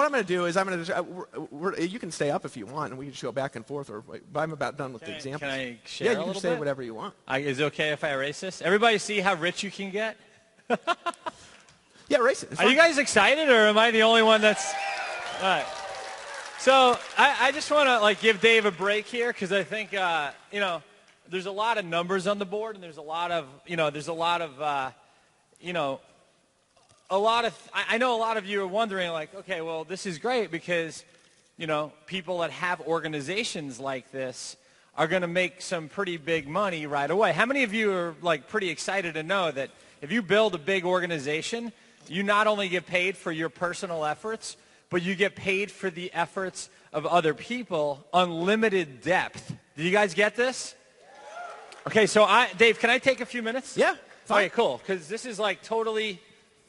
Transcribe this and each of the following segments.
what I'm going to do is you can stay up if you want, and we can show back and forth. But I'm about done with the examples. Can I share a little bit? Yeah, you can say whatever you want. Is it okay if I erase this? Everybody see how rich you can get? Yeah, erase it. Are you guys excited, or am I the only one that's... All right. So I just want to give Dave a break here, because I think, there's a lot of numbers on the board, and there's a lot of, I know a lot of you are wondering, okay, well, this is great because, people that have organizations like this are going to make some pretty big money right away. How many of you are, pretty excited to know that if you build a big organization, you not only get paid for your personal efforts, but you get paid for the efforts of other people, unlimited depth. Do you guys get this? Okay, so Dave, can I take a few minutes? Yeah. Okay, cool, because this is totally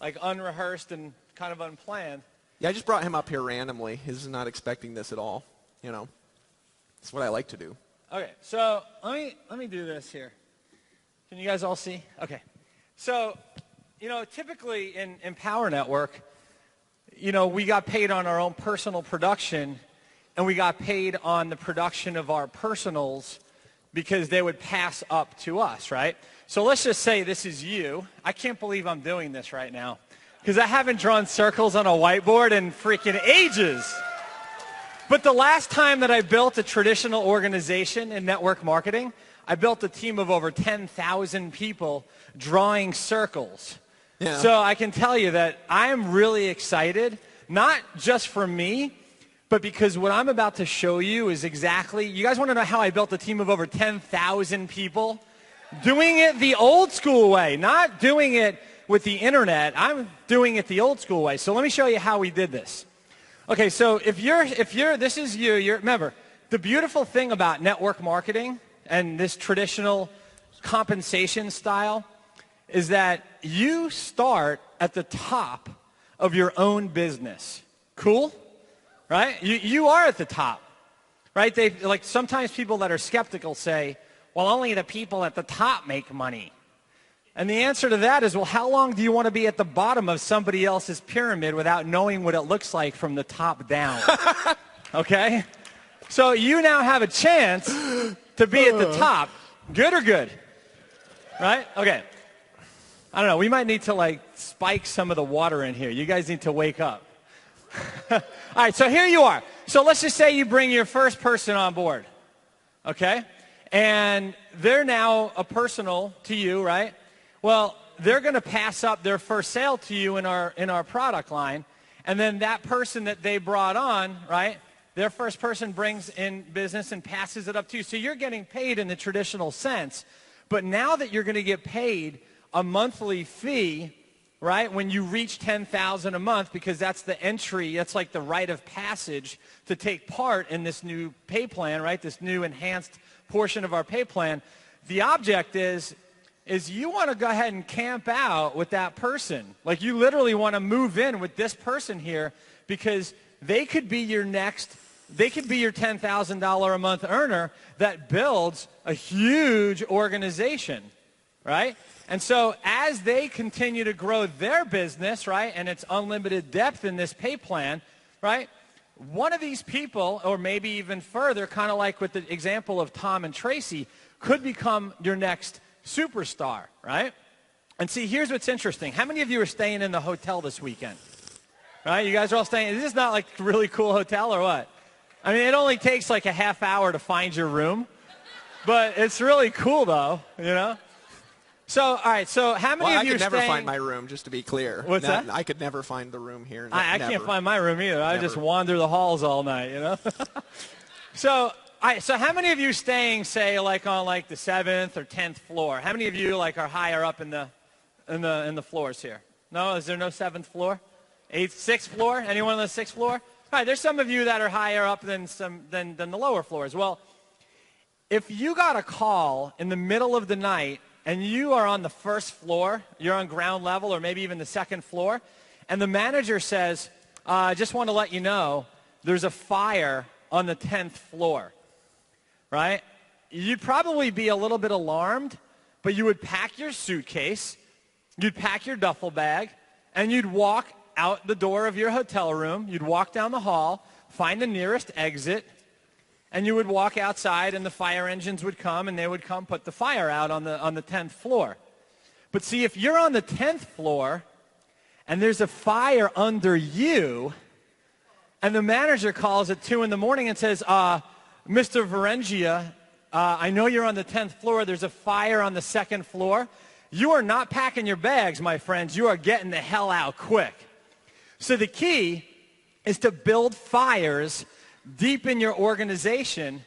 unrehearsed and kind of unplanned. Yeah, I just brought him up here randomly. He's not expecting this at all. It's what I like to do. Okay, so let me do this here. Can you guys all see? Okay. So, typically in Power Network, we got paid on our own personal production, and we got paid on the production of our personals because they would pass up to us, right? So let's just say this is you. I can't believe I'm doing this right now because I haven't drawn circles on a whiteboard in freaking ages. But the last time that I built a traditional organization in network marketing, I built a team of over 10,000 people drawing circles. Yeah. So I can tell you that I am really excited, not just for me, but because what I'm about to show you is exactly, you guys want to know how I built a team of over 10,000 people? Doing it the old school way, not doing it with the internet. I'm doing it the old school way. So let me show you how we did this. Okay, so if this is you, remember, the beautiful thing about network marketing and this traditional compensation style is that you start at the top of your own business. Cool? Right? You are at the top. Right? Sometimes people that are skeptical say, well, only the people at the top make money. And the answer to that is, well, how long do you want to be at the bottom of somebody else's pyramid without knowing what it looks like from the top down? Okay? So you now have a chance to be at the top. Good or good? Right? Okay. I don't know. We might need to spike some of the water in here. You guys need to wake up. All right, so here you are. So let's just say you bring your first person on board. Okay? And they're now a personal to you, right? Well, they're going to pass up their first sale to you in our product line. And then that person that they brought on, right, their first person brings in business and passes it up to you. So you're getting paid in the traditional sense. But now that you're going to get paid a monthly fee, right, when you reach $10,000 a month, because that's the entry, that's like the rite of passage to take part in this new pay plan, right, this new enhanced portion of our pay plan. The object is you want to go ahead and camp out with that person. You literally want to move in with this person here because they could be your $10,000 a month earner that builds a huge organization, right? And so as they continue to grow their business, right, and it's unlimited depth in this pay plan, right, one of these people, or maybe even further, kind of like with the example of Tom and Tracy, could become your next superstar, right? And see, here's what's interesting. How many of you are staying in the hotel this weekend? Right? You guys are all staying. Is this not a really cool hotel or what? I mean, it only takes a half hour to find your room, but it's really cool though, So, all right, so how many of you are staying? I could never find my room, just to be clear. What's that? I could never find the room here. I can't find my room either. I just wander the halls all night, So, all right, so how many of you staying, say, on the 7th or 10th floor? How many of you are higher up in the floors here? No, is there no 7th floor? 6th floor? Anyone on the 6th floor? All right, there's some of you that are higher up than the lower floors. Well, if you got a call in the middle of the night and you are on the first floor, you're on ground level or maybe even the second floor, and the manager says, I just want to let you know there's a fire on the 10th floor, right? You'd probably be a little bit alarmed, but you would pack your suitcase, you'd pack your duffel bag, and you'd walk out the door of your hotel room. You'd walk down the hall, find the nearest exit, and you would walk outside, and the fire engines would come, and they would come put the fire out on the 10th floor. But see, if you're on the 10th floor and there's a fire under you, and the manager calls at 2 in the morning and says, Mr. Varengia, I know you're on the 10th floor. There's a fire on the 2nd floor. You are not packing your bags, my friends. You are getting the hell out quick. So the key is to build fires deep in your organization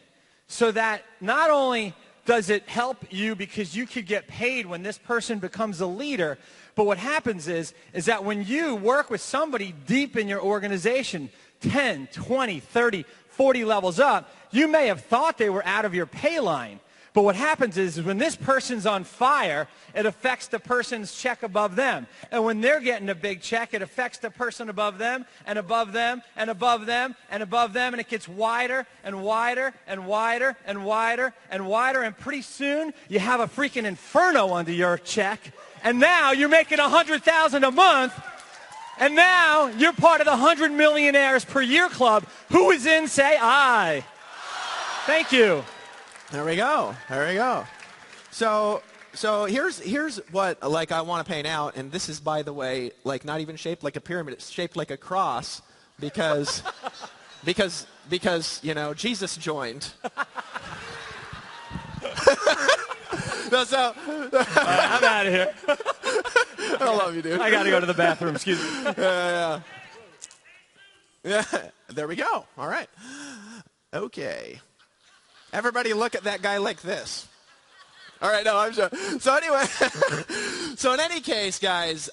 so that not only does it help you because you could get paid when this person becomes a leader, but what happens is that when you work with somebody deep in your organization, 10, 20, 30, 40 levels up, you may have thought they were out of your pay line. But what happens is when this person's on fire, it affects the person's check above them. And when they're getting a big check, it affects the person above them and above them and above them and above them. And it gets wider and wider and wider and wider and wider. And pretty soon you have a freaking inferno under your check. And now you're making $100,000 a month. And now you're part of the 100 Millionaires per Year Club. Who is in? Say aye. Thank you. There we go. There we go. So here's what I want to paint out, and this is, by the way, not even shaped like a pyramid. It's shaped like a cross because Jesus joined. I'm out of here. I love you, dude. I got to go to the bathroom. Excuse me. Yeah. There we go. All right. Okay. Everybody look at that guy like this. All right, no, I'm sure. So anyway, so in any case, guys,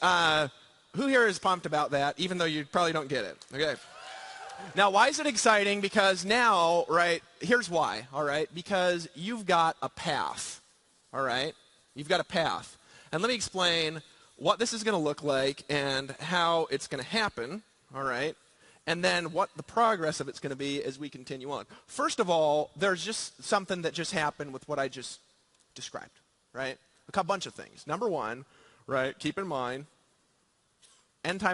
who here is pumped about that, even though you probably don't get it? Okay. Now, why is it exciting? Because now, right, here's why, all right? Because you've got a path, all right? You've got a path. And let me explain what this is going to look like and how it's going to happen, all right? And then what the progress of it's going to be as we continue on. First of all, there's just something that just happened with what I just described, right? A bunch of things. Number one, right, keep in mind, end time